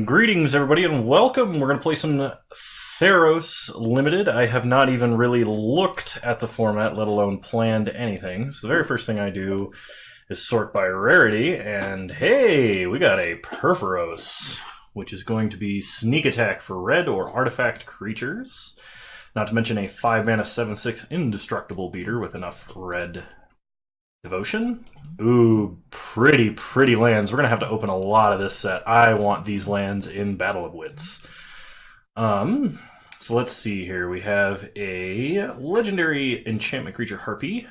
Greetings, everybody, and welcome. We're going to play some Theros Limited. I have not even really looked at the format, let alone planned anything. So the very first thing I do is sort by rarity, and hey, we got a Perforos, which is going to be sneak attack for red or artifact creatures. Not to mention a 5-mana 7/6 indestructible beater with enough red devotion. Ooh, pretty lands. We're going to have to open a lot of this set. I want these lands in Battle of Wits. So let's see here. We have a legendary enchantment creature, Harpy.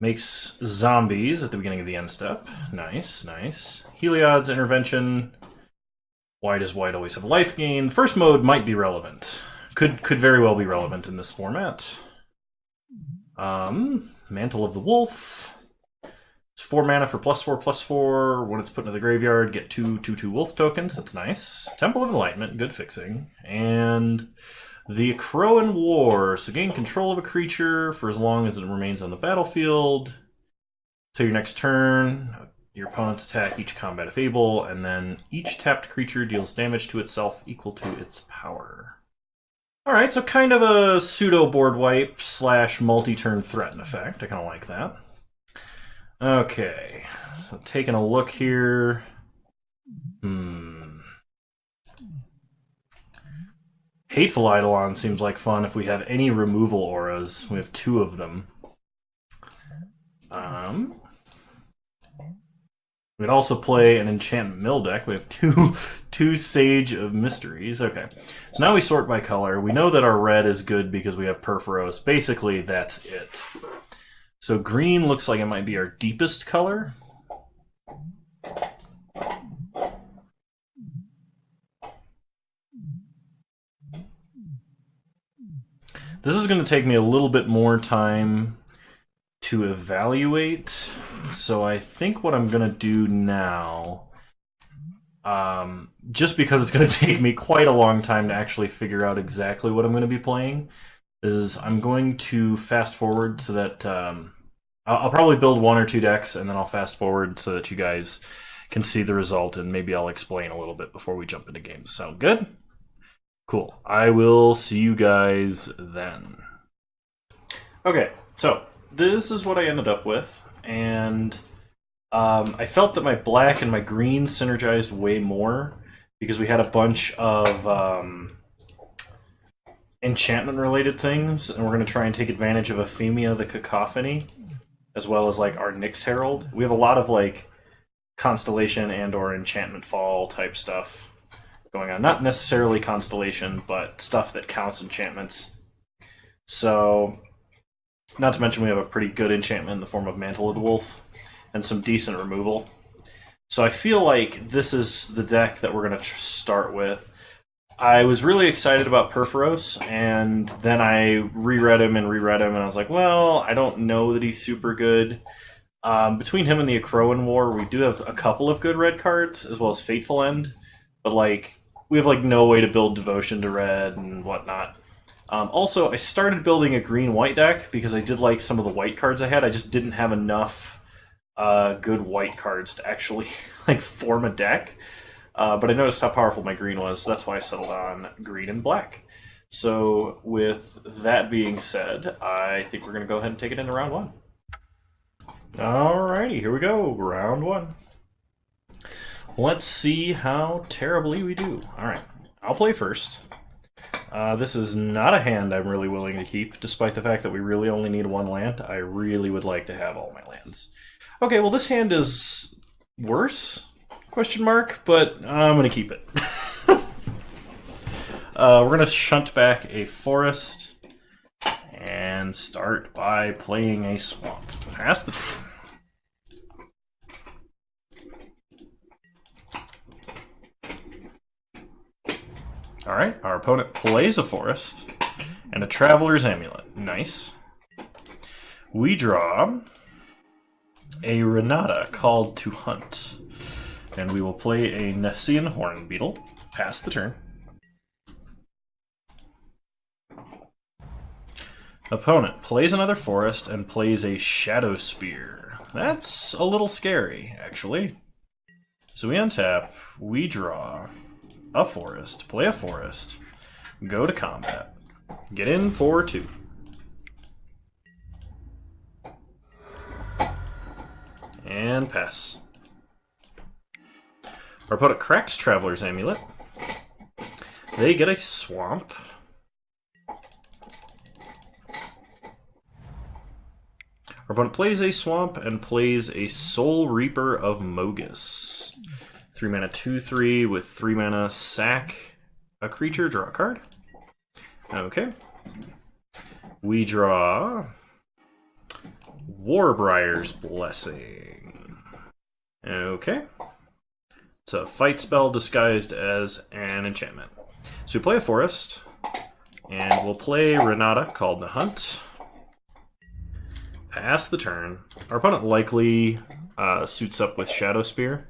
Makes zombies at the beginning of the end step. Nice. Heliod's Intervention. Why does white always have life gain? First mode might be relevant. Could very well be relevant in this format. Mantle of the Wolf. It's 4 mana for +4/+4. When it's put into the graveyard, get 2/2/2 wolf tokens. That's nice. Temple of Enlightenment, good fixing. And the Crowan War. So gain control of a creature for as long as it remains on the battlefield. Till your next turn, your opponent's attack each combat if able, and then each tapped creature deals damage to itself equal to its power. Alright, so kind of a pseudo board wipe / multi-turn threaten effect. I kind of like that. Okay, so taking a look here. Hateful Eidolon seems like fun if we have any removal auras. We have 2 of them. We'd also play an Enchantment Mill deck. We have two Sage of Mysteries. Okay, so now we sort by color. We know that our red is good because we have Perforos. Basically, that's it. So green looks like it might be our deepest color. This is going to take me a little bit more time to evaluate. So I think what I'm going to do now, just because it's going to take me quite a long time to actually figure out exactly what I'm going to be playing, is I'm going to fast forward so that I'll probably build 1 or 2 decks, and then I'll fast forward so that you guys can see the result, and maybe I'll explain a little bit before we jump into games. Sound good? Cool. I will see you guys then. Okay, so this is what I ended up with, and I felt that my black and my green synergized way more because we had a bunch of enchantment-related things, and we're going to try and take advantage of Ephemia the Cacophony, as well as like our Nyx Herald. We have a lot of like Constellation and or Enchantment Fall type stuff going on. Not necessarily Constellation, but stuff that counts enchantments. So, not to mention we have a pretty good enchantment in the form of Mantle of the Wolf, and some decent removal. So I feel like this is the deck that we're going to start with. I was really excited about Perforos, and then I reread him, and I was like, well, I don't know that he's super good. Between him and the Crowan War, we do have a couple of good red cards, as well as Fateful End, but like we have like no way to build Devotion to red and whatnot. Also, I started building a green-white deck because I did like some of the white cards I had. I just didn't have enough good white cards to actually like form a deck. But I noticed how powerful my green was, so that's why I settled on green and black. So with that being said, I think we're going to go ahead and take it into round 1. Alrighty, here we go, round 1. Let's see how terribly we do. Alright, I'll play first. This is not a hand I'm really willing to keep, despite the fact that we really only need 1 land. I really would like to have all my lands. Okay, well this hand is worse? Question mark, but I'm going to keep it. We're going to shunt back a forest and start by playing a swamp. Pass the turn. Alright, our opponent plays a forest and a Traveler's Amulet. Nice. We draw a Renata called to hunt. And we will play a Nessian Horn Beetle. Pass the turn. Opponent plays another forest and plays a Shadow Spear. That's a little scary, actually. So we untap, we draw a forest, play a forest, go to combat, get in for 2. And pass. Our opponent cracks Traveler's Amulet. They get a swamp. Our opponent plays a swamp and plays a Soul Reaper of Mogus. 3 mana 2/3 with 3 mana, sack a creature, draw a card. Okay. We draw Warbriar's Blessing. Okay. It's a fight spell disguised as an enchantment. So we play a forest, and we'll play Renata, called the Hunt. Pass the turn. Our opponent likely suits up with Shadow Spear.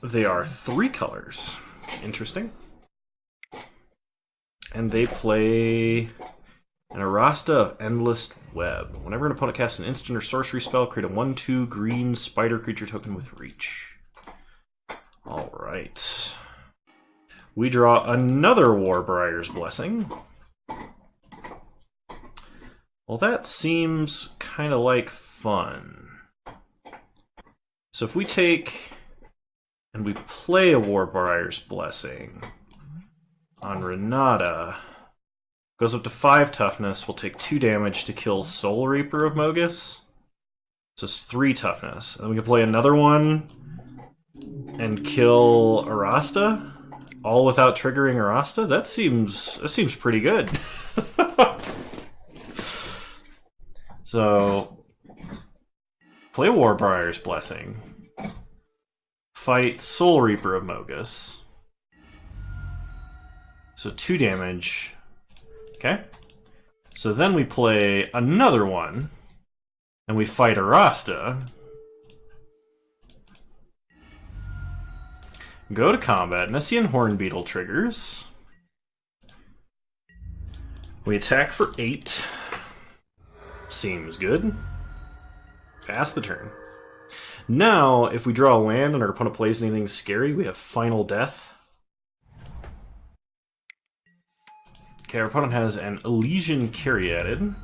They are 3 colors. Interesting. And they play an Arasta of Endless Web. Whenever an opponent casts an instant or sorcery spell, create a 1/2 green spider creature token with reach. Alright. We draw another Warbriar's Blessing. Well, that seems kind of like fun. So if we take and we play a Warbriar's Blessing on Renata, goes up to 5 toughness, we'll take 2 damage to kill Soul Reaper of Mogus. So it's 3 toughness. And then we can play another one and kill Arasta, all without triggering Arasta? That seems pretty good. So, play Warbriar's Blessing. Fight Soul Reaper of Mogus. So 2 damage. Okay. So then we play another one, and we fight Arasta. Go to combat. Nessian Hornbeetle triggers. We attack for 8. Seems good. Pass the turn. Now, if we draw a land and our opponent plays anything scary, we have Final Death. Okay, our opponent has an Elysian Caryatid.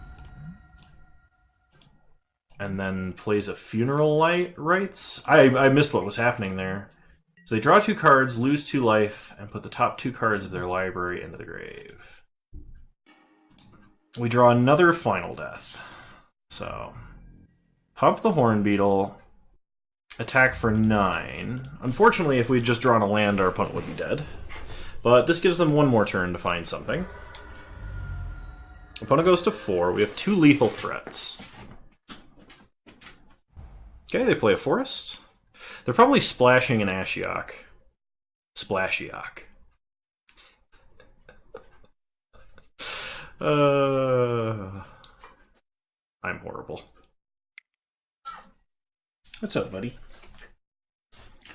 And then plays a Funeral Rites. I missed what was happening there. So they draw 2 cards, lose 2 life, and put the top 2 cards of their library into the grave. We draw another Final Death. So, pump the Hornbeetle, attack for 9. Unfortunately, if we'd just drawn a land, our opponent would be dead. But this gives them 1 more turn to find something. Opponent goes to 4. We have 2 lethal threats. Okay, they play a forest. They're probably splashing an Ashiok. Splashiok. I'm horrible. What's up, buddy?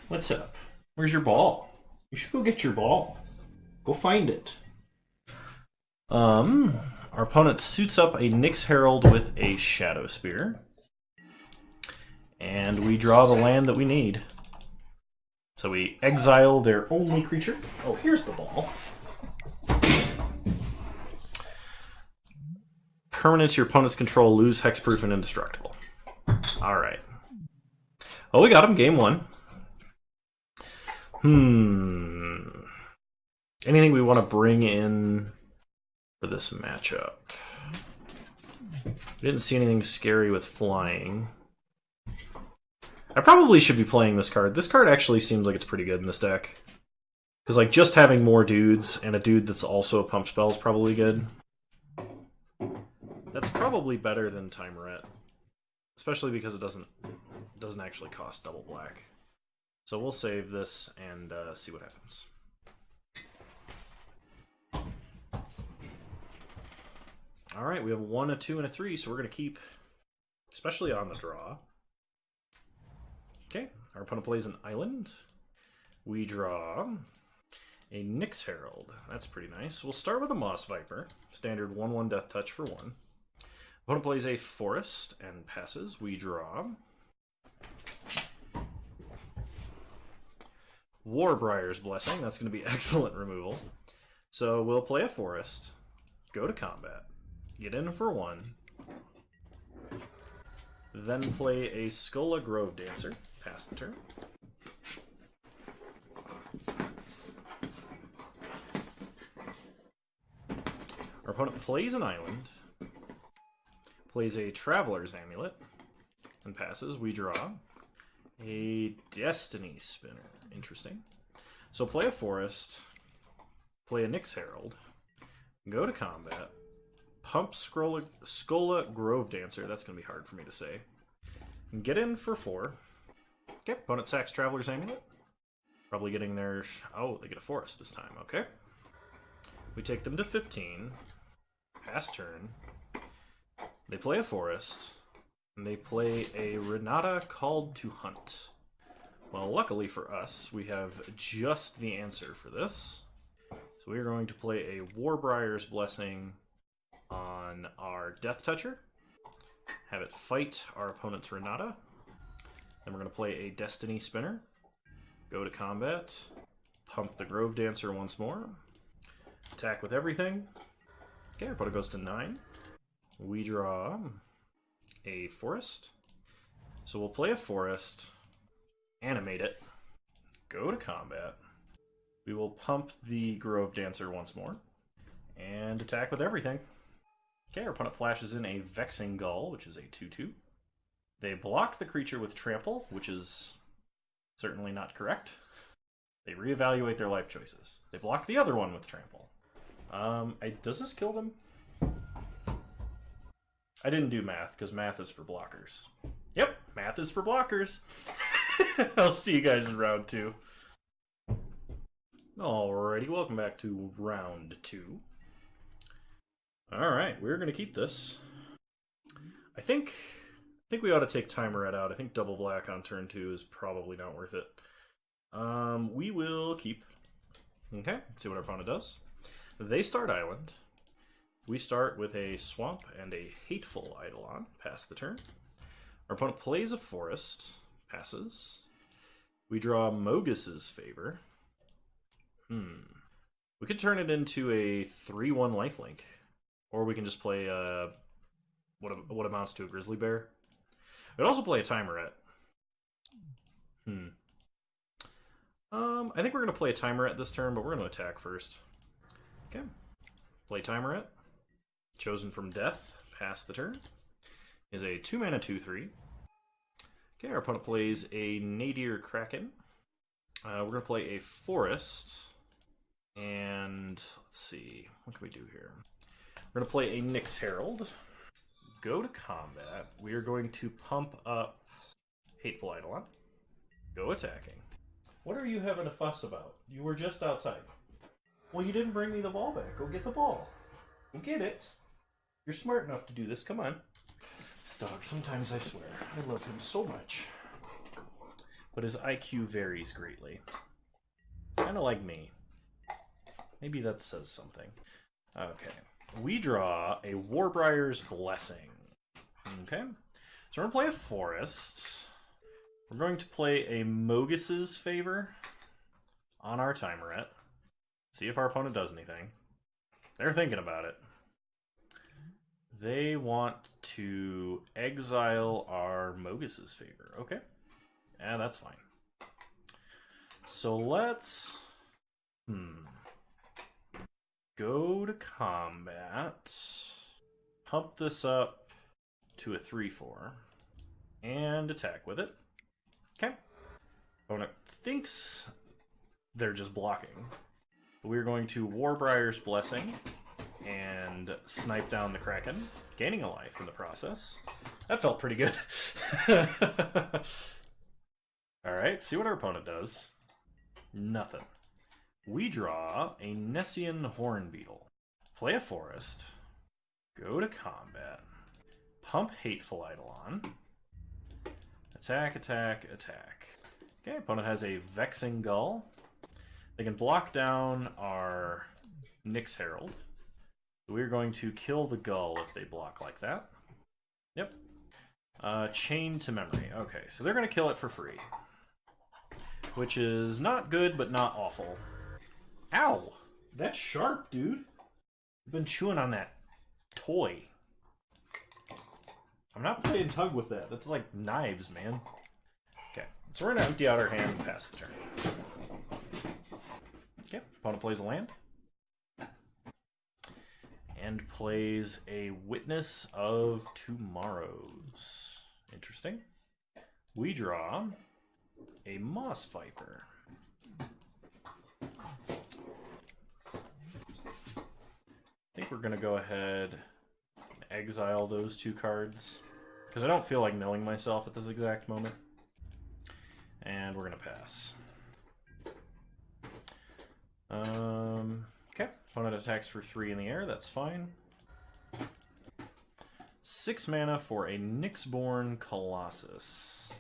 What's up? Where's your ball? You should go get your ball. Go find it. Our opponent suits up a Nyx Herald with a Shadow Spear. And we draw the land that we need. So we exile their only creature. Oh, here's the ball. Permanents your opponent's control lose hexproof and indestructible. Alright. Oh, we got him. Game 1. Anything we want to bring in for this matchup? We didn't see anything scary with flying. I probably should be playing this card. This card actually seems like it's pretty good in this deck. Because like just having more dudes and a dude that's also a pump spell is probably good. That's probably better than Timeret. Especially because it doesn't actually cost double black. So we'll save this and see what happens. Alright, we have 1, a 2, and a 3, so we're going to keep, especially on the draw. Okay, our opponent plays an island. We draw a Nyx Herald. That's pretty nice. We'll start with a Moss Viper. Standard 1/1 Death Touch for 1. Opponent plays a forest and passes. We draw Warbriar's Blessing. That's going to be excellent removal. So we'll play a forest, go to combat, get in for 1, then play a Skola Grove Dancer, pass the turn. Our opponent plays an island, plays a Traveler's Amulet, and passes. We draw a Destiny Spinner. Interesting. So play a forest, play a Nyx Herald, go to combat, pump Skola Grove Dancer. That's going to be hard for me to say. And get in for 4. Okay, opponent sacks Traveler's Amulet. Probably getting their... Oh, they get a forest this time. Okay. We take them to 15. Pass turn. They play a forest. And they play a Renata Called to Hunt. Well, luckily for us, we have just the answer for this. So we are going to play a Warbriar's Blessing on our Death Toucher. Have it fight our opponent's Renata. Then we're going to play a Destiny Spinner. Go to combat. Pump the Grove Dancer once more. Attack with everything. Okay, our opponent goes to 9. We draw a forest. So we'll play a forest. Animate it. Go to combat. We will pump the Grove Dancer once more. And attack with everything. Okay, our opponent flashes in a Vexing Gull, which is a 2/2. They block the creature with Trample, which is certainly not correct. They reevaluate their life choices. They block the other one with Trample. Does this kill them? I didn't do math, because math is for blockers. Yep, math is for blockers. I'll see you guys in round 2. Alrighty, welcome back to round 2. Alright, we're going to keep this. I think we ought to take Timerette out. I think double black on turn 2 is probably not worth it. We will keep. Okay, let's see what our opponent does. They start Island. We start with a Swamp and a Hateful Eidolon. Pass the turn. Our opponent plays a Forest. Passes. We draw Mogus's Favor. We could turn it into a 3/1 lifelink. Or we can just play what amounts to a Grizzly Bear. We'd also play a Timerette. I think we're going to play a Timerette this turn, but we're going to attack first. Okay. Play Timerette. Chosen from Death. Pass the turn. Is a 2-mana 2/3. Okay, our opponent plays a Nadir Kraken. We're going to play a Forest. And let's see. What can we do here? We're going to play a Nyx Herald. Go to combat. We are going to pump up Hateful Eidolon. Go attacking. What are you having a fuss about? You were just outside. Well, you didn't bring me the ball back. Go get the ball. Go get it. You're smart enough to do this. Come on. This dog, sometimes I swear, I love him so much. But his IQ varies greatly. Kind of like me. Maybe that says something. Okay. We draw a Warbriar's Blessing. Okay. So we're going to play a Forest. We're going to play a Mogus's Favor on our Timerette. See if our opponent does anything. They're thinking about it. They want to exile our Mogus's Favor. Okay. Yeah, that's fine. So let's... Go to combat. Pump this up to a 3/4. And attack with it. Okay. Opponent thinks they're just blocking. We're going to Warbriar's Blessing and snipe down the Kraken, gaining a life in the process. That felt pretty good. Alright, see what our opponent does. Nothing. We draw a Nessian Hornbeetle. Play a Forest. Go to combat. Pump Hateful Eidolon. Attack, attack, attack. Okay, opponent has a Vexing Gull. They can block down our Nyx Herald. We're going to kill the Gull if they block like that. Yep. Chain to Memory. Okay, so they're going to kill it for free. which is not good, but not awful. Ow! That's sharp, dude. I've been chewing on that toy. I'm not playing tug with that. That's like knives, man. Okay, so we're gonna empty out our hand and pass the turn. Okay, opponent plays a land. And plays a Witness of Tomorrows. Interesting. We draw a Moss Viper. I think we're going to go ahead and exile those two cards, because I don't feel like milling myself at this exact moment. And we're going to pass. Okay, opponent attacks for 3 in the air, that's fine. 6 mana for a Nyxborn Colossus.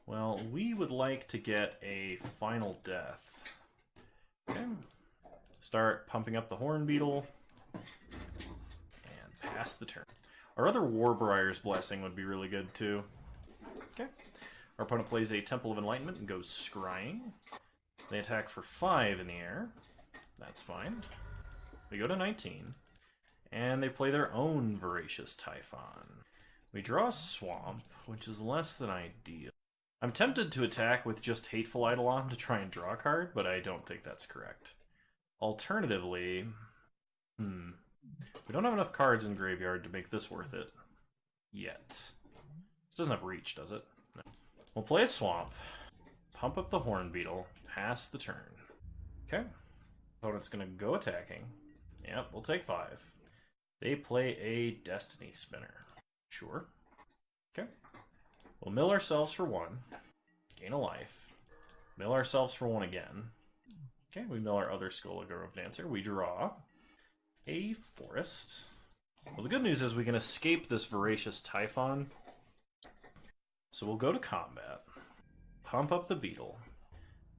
Well, we would like to get a Final Death. Okay, start pumping up the Horn Beetle, and pass the turn. Our other Warbriar's Blessing would be really good too. Okay, our opponent plays a Temple of Enlightenment and goes Scrying. They attack for 5 in the air. That's fine. We go to 19. And they play their own Voracious Typhon. We draw a Swamp, which is less than ideal. I'm tempted to attack with just Hateful Eidolon to try and draw a card, but I don't think that's correct. Alternatively, we don't have enough cards in Graveyard to make this worth it. Yet. This doesn't have reach, does it? No. We'll play a Swamp, pump up the Horn Beetle, pass the turn. Okay. Opponent's gonna go attacking. Yep, we'll take 5. They play a Destiny Spinner. Sure. Okay. We'll mill ourselves for 1. Gain a life. Mill ourselves for 1 again. Okay, we mill our other Skull of Grove Dancer. We draw a Forest. Well, the good news is we can escape this Voracious Typhon. So we'll go to combat. Pump up the Beetle.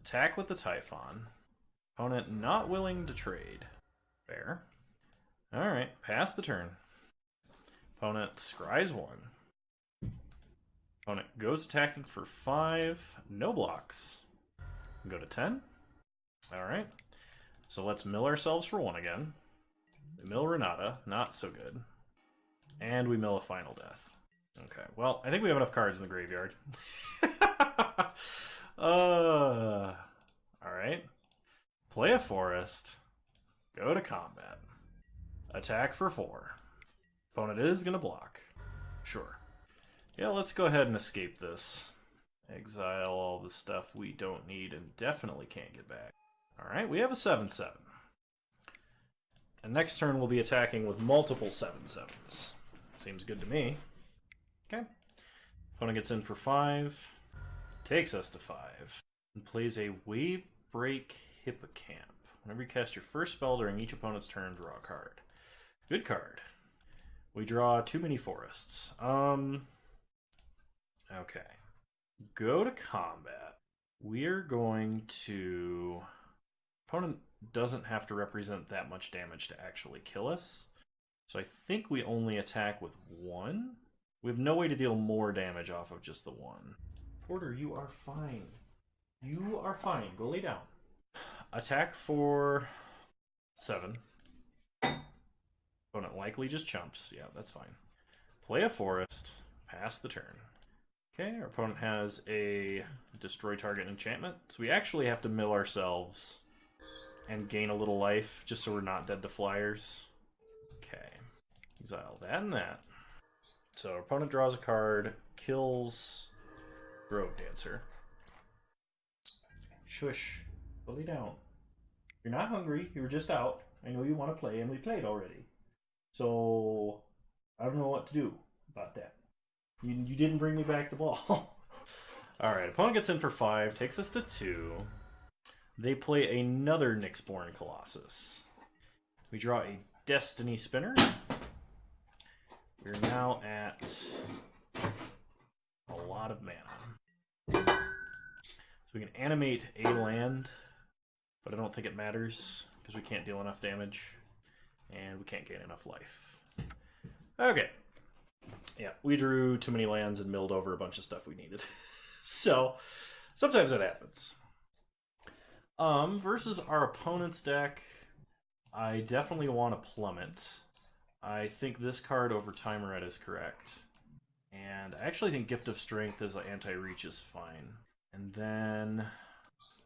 Attack with the Typhon. Opponent not willing to trade. Fair. Alright, pass the turn. Opponent scries 1. Opponent goes attacking for 5. No blocks. Go to 10. Alright. So let's mill ourselves for 1 again. We mill Renata. Not so good. And we mill a Final Death. Okay, well, I think we have enough cards in the graveyard. Alright. Play a Forest. Go to combat. Attack for 4. Opponent is going to block. Sure. Yeah, let's go ahead and escape this. Exile all the stuff we don't need and definitely can't get back. Alright, we have a 7/7. And next turn we'll be attacking with multiple 7/7s. Seems good to me. Okay. Opponent gets in for 5. Takes us to 5. And plays a Wave Break Hippocamp. Whenever you cast your first spell during each opponent's turn, draw a card. Good card. We draw too many forests. Okay. Go to combat. We're going to... Opponent doesn't have to represent that much damage to actually kill us. So I think we only attack with 1. We have no way to deal more damage off of just the 1. Porter, you are fine. You are fine. Go lay down. Attack for 7. Opponent likely just chumps. Yeah, that's fine. Play a Forest. Pass the turn. Okay, our opponent has a Destroy Target Enchantment. So we actually have to mill ourselves and gain a little life just so we're not dead to flyers. Okay. Exile that and that. So our opponent draws a card, kills Grove Dancer. Shush. Lay down. You're not hungry. You were just out. I know you want to play, and we played already. So I don't know what to do about that. You didn't bring me back the ball. Alright, opponent gets in for 5, takes us to 2. They play another Nyxborn Colossus. We draw a Destiny Spinner. We're now at a lot of mana. So we can animate a land, but I don't think it matters because we can't deal enough damage and we can't gain enough life. Okay. Yeah, we drew too many lands and milled over a bunch of stuff we needed. So, sometimes that happens. Versus our opponent's deck, I definitely want to plummet. I think this card over Timer Red is correct. And I actually think Gift of Strength as an anti-reach is fine. And then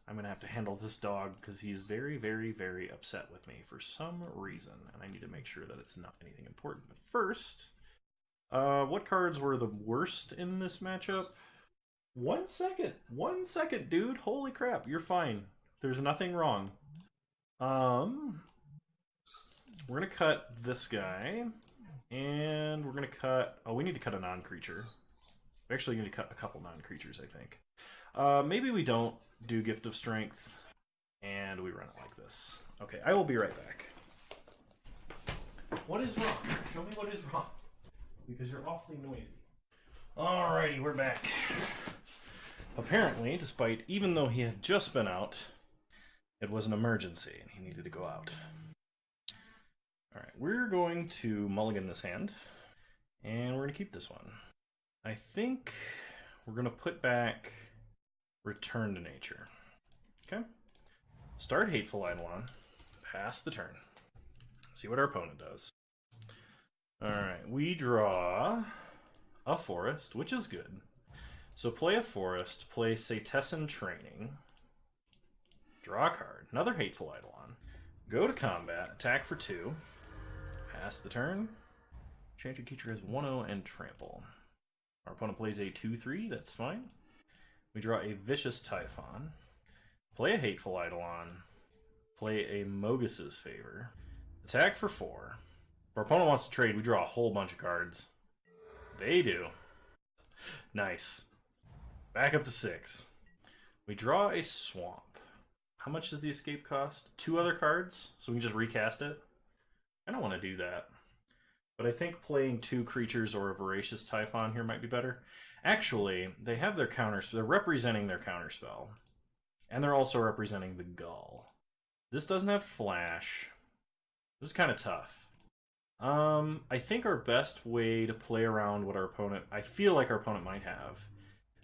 I'm going to have to handle this dog because he's very, very, very upset with me for some reason. And I need to make sure that it's not anything important. But first, what cards were the worst in this matchup? 1 second. 1 second, dude. Holy crap. You're fine. There's nothing wrong. We're going to cut this guy. And we're going to cut... Oh, we need to cut a non-creature. We actually need to cut a couple non-creatures, I think. Maybe we don't do Gift of Strength. And we run it like this. Okay, I will be right back. What is wrong? Show me what is wrong. Because you're awfully noisy. Alrighty, we're back. Apparently, despite, even though he had just been out, it was an emergency and he needed to go out. Alright, we're going to mulligan this hand, and we're going to keep this one. I think we're going to put back Return to Nature. Okay? Start Hateful Eidolon, pass the turn. See what our opponent does. Alright, we draw a forest, which is good. So play a forest, play Satessan Training, draw a card, another Hateful Eidolon, go to combat, attack for 2, pass the turn, enchanted creature has 1/0 and trample. Our opponent plays a 2/3, that's fine. We draw a Vicious Typhon, play a Hateful Eidolon, play a Mogus's Favor, attack for 4. If our opponent wants to trade, we draw a whole bunch of cards. They do. Nice. Back up to 6. We draw a Swamp. How much does the escape cost? 2 other cards, so we can just recast it? I don't want to do that. But I think playing 2 creatures or a Voracious Typhon here might be better. Actually, they have their counters. They're representing their counterspell. And they're also representing the Gull. This doesn't have Flash. This is kind of tough. I think our best way to play around what our opponent... I feel like our opponent might have...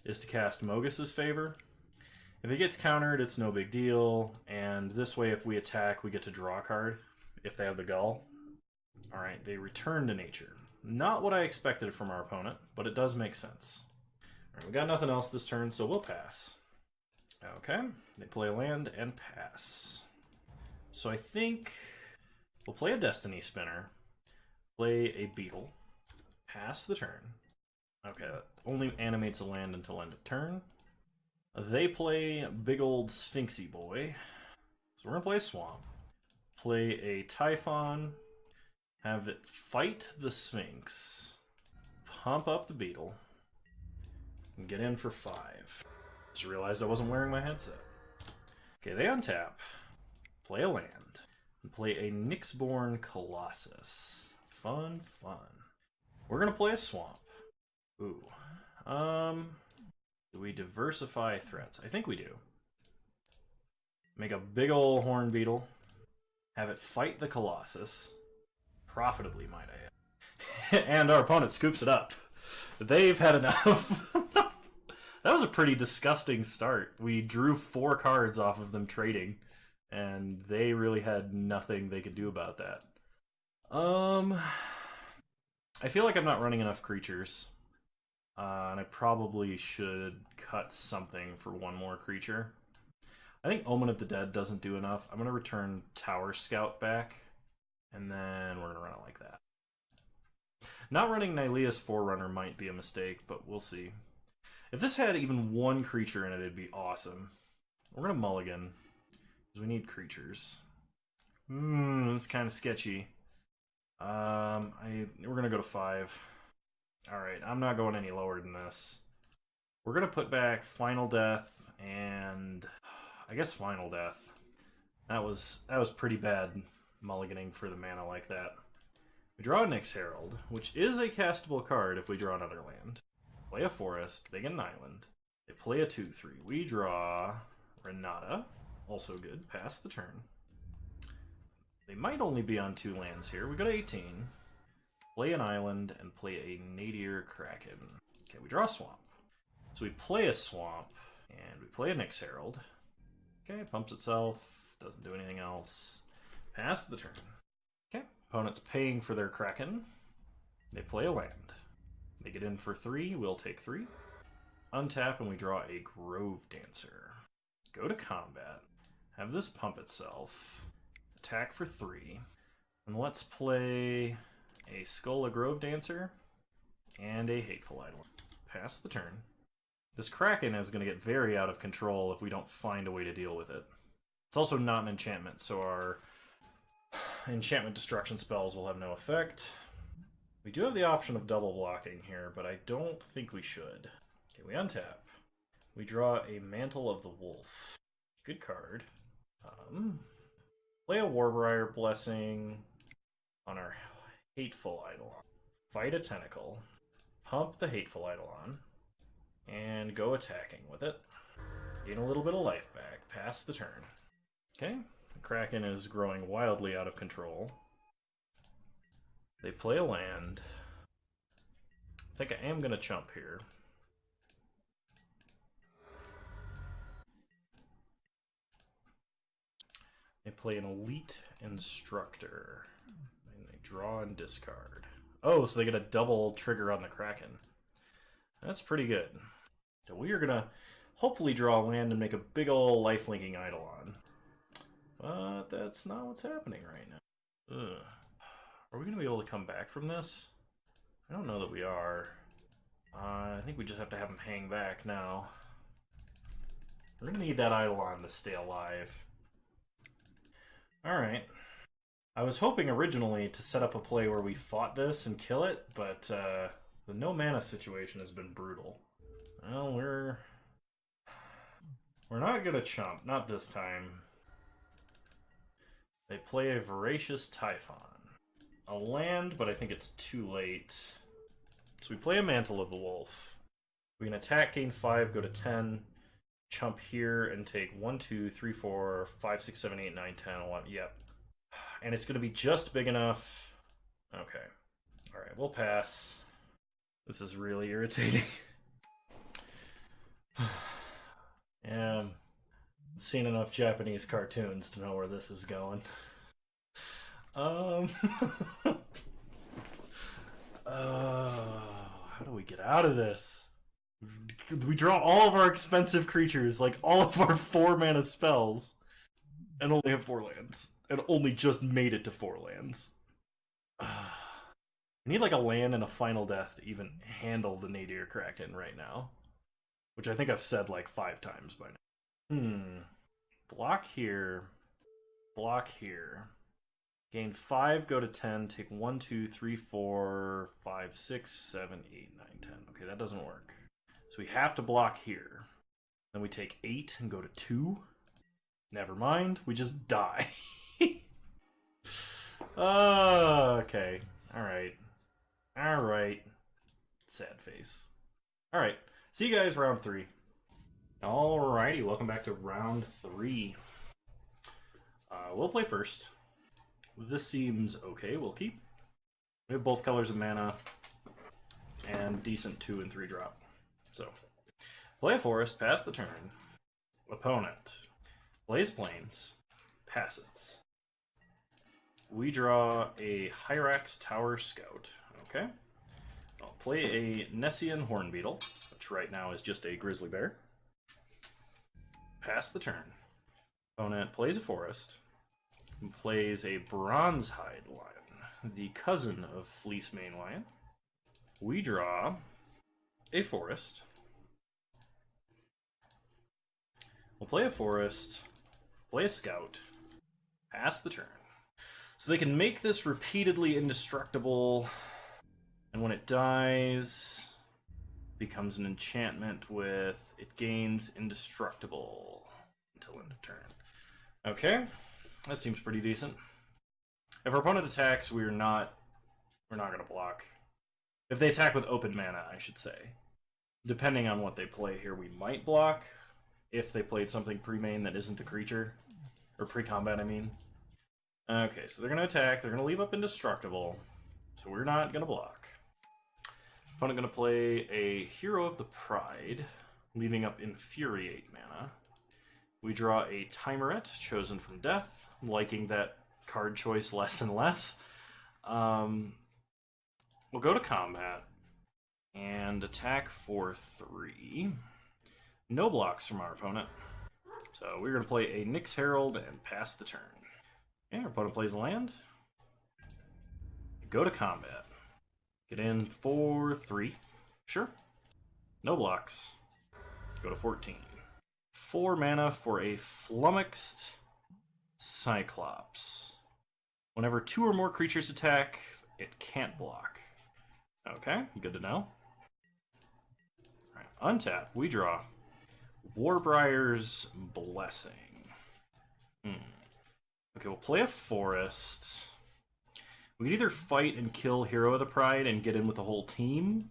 is to cast Mogus's Favor. If it gets countered, it's no big deal. And this way, if we attack, we get to draw a card. If they have the Gull. Alright, they Return to Nature. Not what I expected from our opponent, but it does make sense. Alright, we got nothing else this turn, so we'll pass. Okay, they play a land and pass. So I think we'll play a Destiny Spinner, play a Beetle, pass the turn. Okay, that only animates a land until end of turn. They play big old Sphinxy boy. So we're going to play a Swamp. Play a Typhon. Have it fight the Sphinx. Pump up the Beetle. And get in for 5. Just realized I wasn't wearing my headset. Okay, they untap. Play a land. And play a Nyxborn Colossus. Fun, fun. We're going to play a Swamp. Ooh. Do we diversify threats? I think we do. Make a big ol' horn beetle. Have it fight the Colossus. Profitably, might I add. And our opponent scoops it up. They've had enough. That was a pretty disgusting start. We drew 4 cards off of them trading. And they really had nothing they could do about that. I feel like I'm not running enough creatures. And I probably should cut something for 1 more creature. I think Omen of the Dead doesn't do enough. I'm going to return Tower Scout back, and then we're going to run it like that. Not running Nylea's Forerunner might be a mistake, but we'll see. If this had even 1 creature in it, it'd be awesome. We're going to mulligan, because we need creatures. It's kind of sketchy. We're going to go to 5. Alright, I'm not going any lower than this. We're going to put back Final Death and... I guess Final Death. That was pretty bad mulliganing for the mana like that. We draw a Nyx Herald, which is a castable card if we draw another land. Play a forest, they get an island. They play a 2/3. We draw Renata, also good, pass the turn. They might only be on 2 lands here. We go to 18. Play an island, and play a Nadir Kraken. Okay, we draw a Swamp. So we play a Swamp, and we play a Nyx Herald. Okay, pumps itself, doesn't do anything else. Pass the turn. Okay, opponent's paying for their Kraken. They play a land. They get in for 3, we'll take 3. Untap and we draw a Grove Dancer. Go to combat. Have this pump itself. Attack for 3. And let's play a Skull of Grove Dancer and a Hateful Idol. Pass the turn. This Kraken is going to get very out of control if we don't find a way to deal with it. It's also not an enchantment, so our enchantment destruction spells will have no effect. We do have the option of double blocking here, but I don't think we should. Okay, we untap. We draw a Mantle of the Wolf. Good card. Play a Warbriar Blessing on our Hateful Eidolon. Fight a Tentacle. Pump the Hateful Eidolon. And go attacking with it. Gain a little bit of life back. Pass the turn. Okay, the Kraken is growing wildly out of control. They play a land. I think I am going to chump here. They play an Elite Instructor. And they draw and discard. Oh, so they get a double trigger on the Kraken. That's pretty good. So we are going to hopefully draw a land and make a big ol' life-linking Eidolon. But that's not what's happening right now. Ugh. Are we going to be able to come back from this? I don't know that we are. I think we just have to have him hang back now. We're going to need that Eidolon to stay alive. Alright. I was hoping originally to set up a play where we fought this and kill it, but the no mana situation has been brutal. Well, we're not gonna chump, not this time. They play a Voracious Typhon. A land, but I think it's too late. So we play a Mantle of the Wolf. We can attack, gain 5, go to 10, chump here, and take 1, 2, 3, 4, 5, 6, 7, 8, 9, 10, 11. Yep. And it's going to be just big enough. Okay. Alright, we'll pass. This is really irritating. Yeah, I've seen enough Japanese cartoons to know where this is going. How do we get out of this? We draw all of our expensive creatures, like all of our 4-mana spells, and only have 4 lands. And only just made it to 4 lands. We need like a land and a Final Death to even handle the Nadir Kraken right now. Which I think I've said like 5 times by now. Block here. Block here. Gain 5, go to 10, take 1, 2, 3, 4, 5, 6, 7, 8, 9, 10. Okay, that doesn't work. So we have to block here. Then we take 8 and go to 2. Never mind, we just die. Okay. Alright. Alright. Sad face. Alright. See you guys round 3. Alrighty, welcome back to round 3. We'll play first. This seems okay, we'll keep. We have both colors of mana and decent 2 and 3 drop. So, play a forest, pass the turn. Opponent plays plains, passes. We draw a Hyrax Tower Scout. Okay. I'll play a Nessian Hornbeetle, which right now is just a Grizzly Bear. Pass the turn. Opponent plays a forest. And plays a Bronzehide Lion, the cousin of Fleecemane Lion. We draw a forest. We'll play a forest, play a scout, pass the turn. So they can make this repeatedly indestructible, and when it dies, becomes an enchantment with it gains indestructible until end of turn. Okay, that seems pretty decent. If our opponent attacks, we're not going to block. If they attack with open mana, I should say. Depending on what they play here, we might block. If they played something pre-main that isn't a creature. Or pre-combat, I mean. Okay, so they're going to attack. They're going to leave up indestructible. So we're not going to block. Opponent going to play a Hero of the Pride, leaving up Infuriate mana. We draw a Timeret, chosen from death. I'm liking that card choice less and less. We'll go to combat and attack for 3. No blocks from our opponent. So we're going to play a Nyx Herald and pass the turn. Okay, our opponent plays a land. Go to combat. Get in for 3. Sure. No blocks. Go to 14. 4 mana for a Flummoxed Cyclops. Whenever 2 or more creatures attack, it can't block. Okay, good to know. Alright, untap, we draw Warbriar's Blessing. Okay, we'll play a forest. We can either fight and kill Hero of the Pride and get in with the whole team,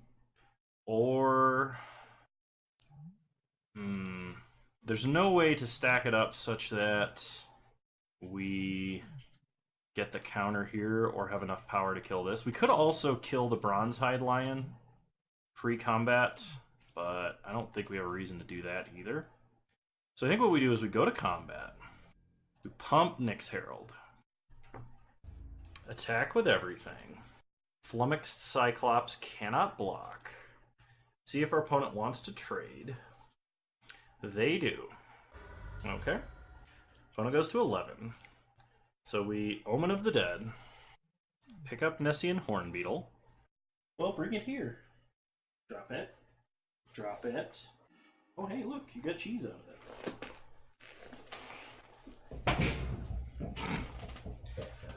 or... there's no way to stack it up such that we get the counter here or have enough power to kill this. We could also kill the Bronzehide Lion pre-combat, but I don't think we have a reason to do that either. So I think what we do is we go to combat. We pump Nyx Herald. Attack with everything. Flummoxed Cyclops cannot block. See if our opponent wants to trade. They do. Okay. Opponent goes to 11. So we Omen of the Dead. Pick up Nessian Hornbeetle. Well, bring it here. Drop it. Drop it. Oh, hey, look, you got cheese out of it.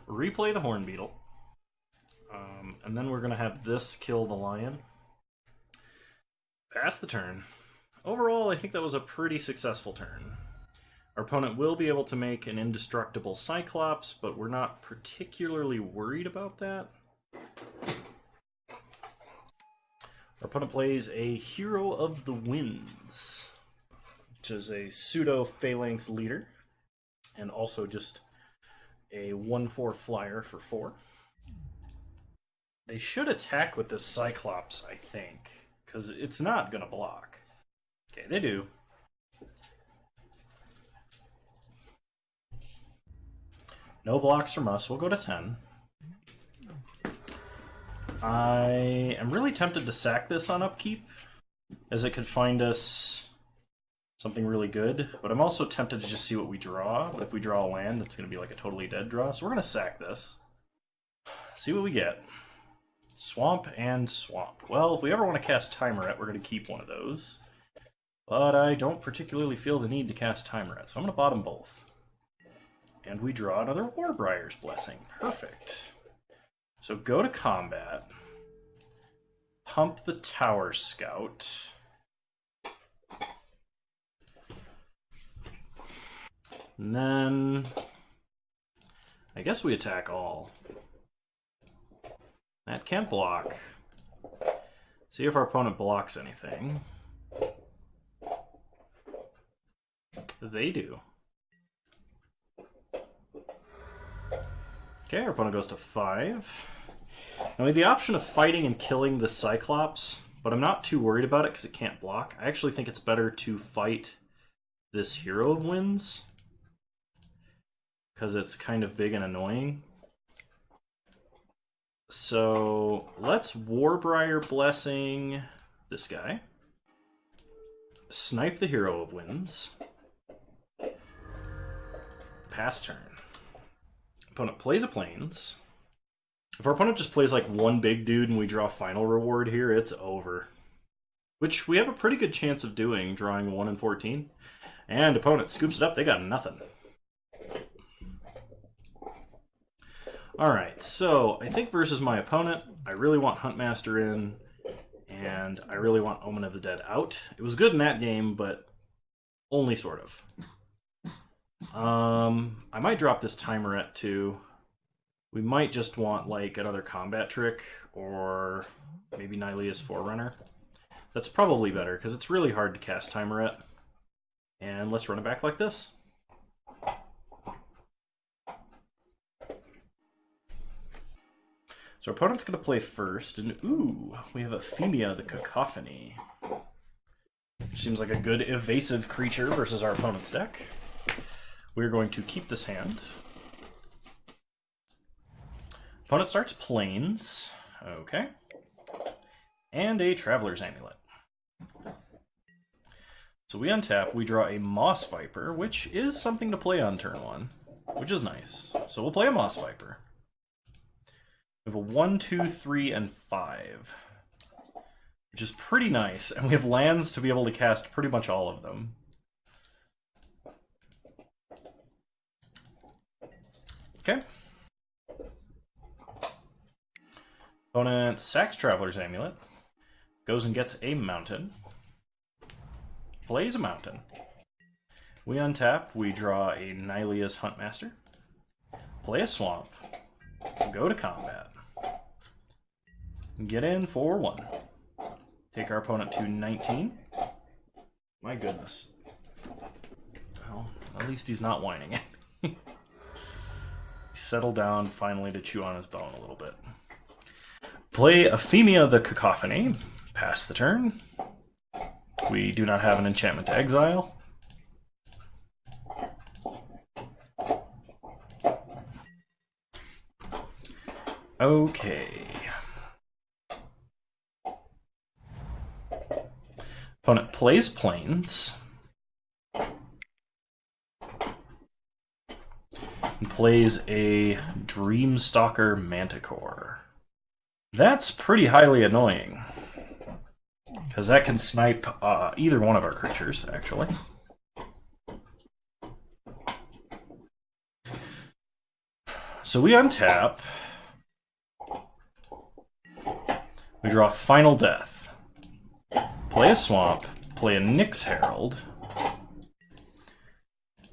Replay the Hornbeetle. And then we're going to have this kill the lion. Pass the turn. Overall, I think that was a pretty successful turn. Our opponent will be able to make an indestructible Cyclops, but we're not particularly worried about that. Our opponent plays a Hero of the Winds, which is a pseudo-phalanx leader, and also just a 1/4 flyer for 4. They should attack with this Cyclops, I think, because it's not going to block. Okay, they do. No blocks from us. We'll go to 10. I am really tempted to sack this on upkeep, as it could find us something really good, but I'm also tempted to just see what we draw. But if we draw a land, it's going to be like a totally dead draw, so we're going to sack this. See what we get. Swamp and Swamp. Well, if we ever want to cast Timeret, we're going to keep one of those. But I don't particularly feel the need to cast Timeret, so I'm going to bottom both. And we draw another Warbriar's Blessing. Perfect. So go to combat. Pump the Tower Scout. And then I guess we attack all. That can't block. See if our opponent blocks anything. They do. Okay, our opponent goes to 5. Now we have the option of fighting and killing the Cyclops, but I'm not too worried about it because it can't block. I actually think it's better to fight this Hero of Winds, because it's kind of big and annoying. So let's Warbriar Blessing this guy. Snipe the Hero of Winds. Pass turn. Opponent plays a Plains. If our opponent just plays like one big dude and we draw final reward here, it's over. Which we have a pretty good chance of doing, drawing 1 and 14. And opponent scoops it up, they got nothing. Alright, so I think versus my opponent, I really want Huntmaster in, and I really want Omen of the Dead out. It was good in that game, but only sort of. I might drop this Timeret too. We might just want like another combat trick, or maybe Nylea's Forerunner. That's probably better, because it's really hard to cast Timeret. And let's run it back like this. So our opponent's going to play first, and ooh, we have Ephemia the Cacophony. Seems like a good evasive creature versus our opponent's deck. We're going to keep this hand. Opponent starts Plains. Okay. And a Traveler's Amulet. So we untap, we draw a Moss Viper, which is something to play on turn 1, which is nice. So we'll play a Moss Viper. We have a 1, 2, 3, and 5. Which is pretty nice, and we have lands to be able to cast pretty much all of them. Okay. Opponent sacks Traveler's Amulet, goes and gets a mountain, plays a mountain. We untap, we draw a Nylea's Huntmaster, play a swamp, go to combat, get in for 1. Take our opponent to 19. My goodness. Well, at least he's not whining. He settled down finally to chew on his bone a little bit. Play Ephemia the Cacophony. Pass the turn. We do not have an enchantment to exile. Okay. Opponent plays Plains. And plays a Dreamstalker Manticore. That's pretty highly annoying. Because that can snipe either one of our creatures, actually. So we untap. We draw Final Death. Play a swamp, play a Nyx Herald,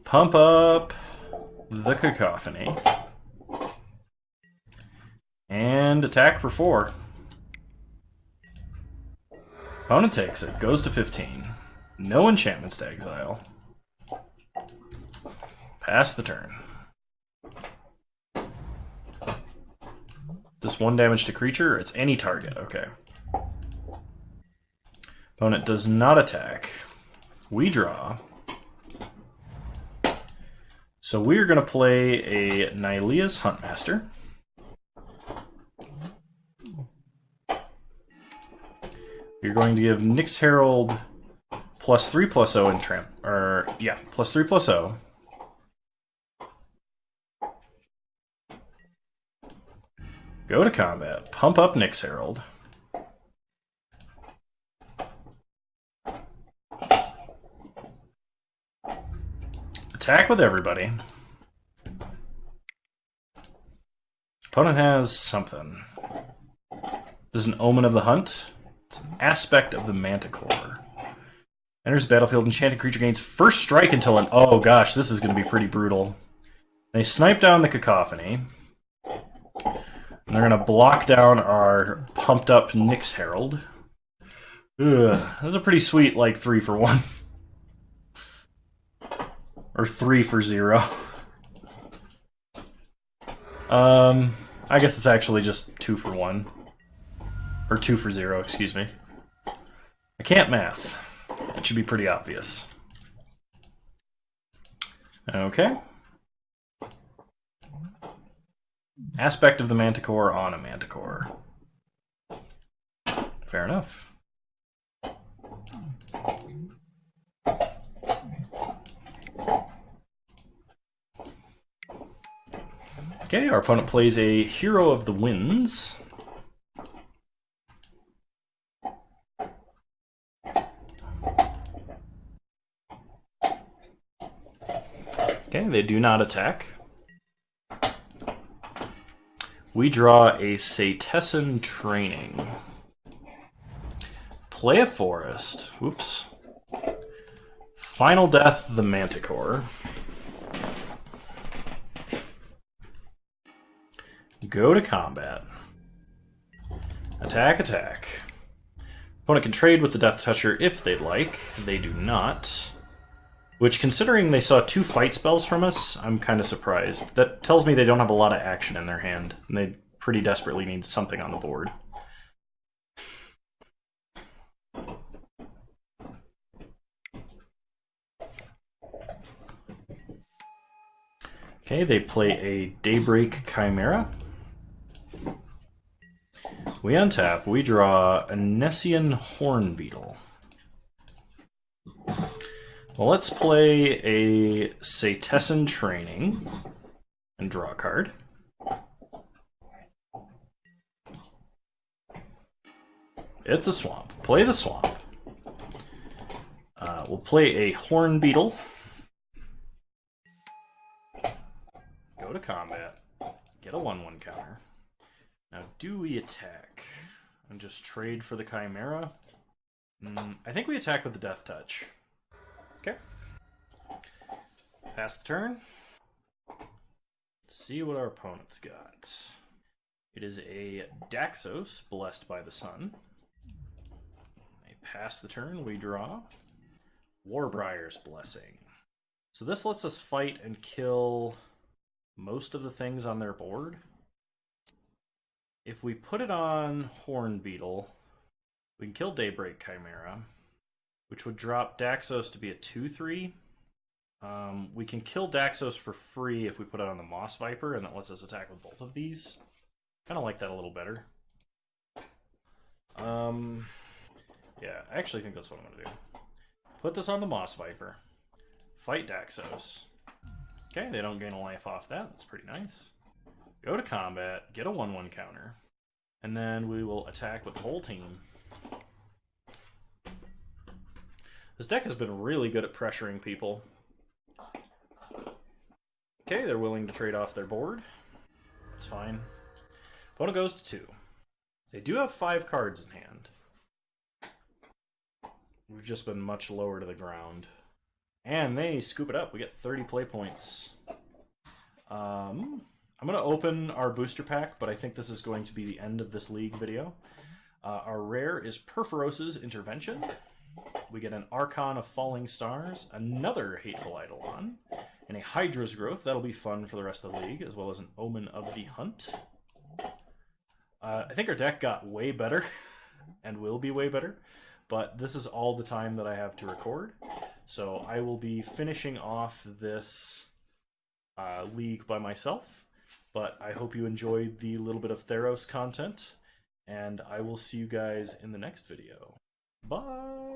pump up the Cacophony, and attack for 4. Opponent takes it, goes to 15. No enchantments to exile. Pass the turn. This 1 damage to creature, it's any target, okay. Opponent does not attack. We draw. So we're going to play a Nylea's Huntmaster. You're going to give Nyx Herald +3/+0 in tramp. Or, yeah, +3/+0. Go to combat. Pump up Nyx Herald. Attack with everybody. Opponent has something. This is an Omen of the Hunt. It's an aspect of the Manticore. Enters the battlefield, enchanted creature gains first strike until an... Oh gosh, this is going to be pretty brutal. They snipe down the Cacophony. And they're going to block down our pumped up Nyx Herald. Ugh, that's a pretty sweet, like, 3 for 1. Or 3 for 0. I guess it's actually just 2 for 1. Or 2 for 0, excuse me. I can't math. That should be pretty obvious. Okay. Aspect of the Manticore on a Manticore. Fair enough. Okay, our opponent plays a Hero of the Winds. Okay, they do not attack. We draw a Satessan Training. Play a Forest. Whoops. Final Death, the Manticore. Go to combat. Attack, attack. Opponent can trade with the Death Toucher if they'd like. They do not. Which, considering they saw 2 fight spells from us, I'm kind of surprised. That tells me they don't have a lot of action in their hand, and they pretty desperately need something on the board. Okay, they play a Daybreak Chimera. We untap, we draw a Nessian Hornbeetle. Well, let's play a Satessan Training and draw a card. It's a swamp. Play the swamp. We'll play a Hornbeetle. Go to combat. Get a 1/1 counter. Now, do we attack and just trade for the Chimera? I think we attack with the Death Touch. Okay. Pass the turn. Let's see what our opponent's got. It is a Daxos, Blessed by the Sun. They pass the turn, we draw. Warbriar's Blessing. So this lets us fight and kill most of the things on their board. If we put it on Hornbeetle, we can kill Daybreak Chimera, which would drop Daxos to be a 2/3. We can kill Daxos for free if we put it on the Moss Viper, and that lets us attack with both of these. Kind of like that a little better. Yeah, I actually think that's what I'm going to do. Put this on the Moss Viper. Fight Daxos. Okay, they don't gain a life off that. That's pretty nice. Go to combat, get a 1/1 counter, and then we will attack with the whole team. This deck has been really good at pressuring people. Okay, they're willing to trade off their board. That's fine. Opponent goes to 2. They do have 5 cards in hand. We've just been much lower to the ground. And they scoop it up. We get 30 play points. I'm going to open our booster pack, but I think this is going to be the end of this league video. Our rare is Perforos's Intervention. We get an Archon of Falling Stars, another Hateful Eidolon, and a Hydra's Growth. That'll be fun for the rest of the league, as well as an Omen of the Hunt. I think our deck got way better, and will be way better, but this is all the time that I have to record. So I will be finishing off this league by myself, but I hope you enjoyed the little bit of Theros content, and I will see you guys in the next video. Bye!